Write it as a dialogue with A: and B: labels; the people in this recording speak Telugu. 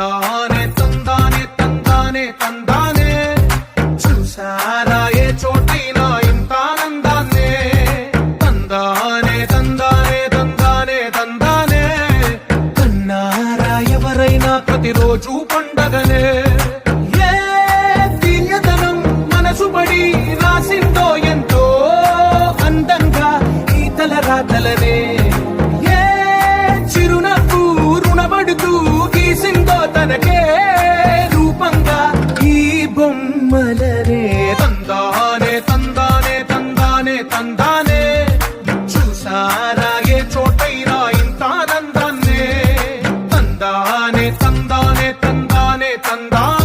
A: తందానే తందానే తందానే తందానే చూసారా ఏ చోటైనా ఇంత ఆనందాన్నే తందానే తందానే తందానే తందానే కన్నారా ఎవరైనా ప్రతిరోజు పండగనే ఏ తీయదనం మనసుబడి రాసిందో ఎంతో అందంగా ఈ తలరాతలనే ఏ చిరునవ్వు రుణపడుతూ గీసిందో తనకే రూపంగా ఈ బొమ్మలనే తందానే తందానే తందానే తందానే చూసారా ఏ చోటైనా ఇంత ఆనందాన్నే తందానే తందానే తందానే తందానే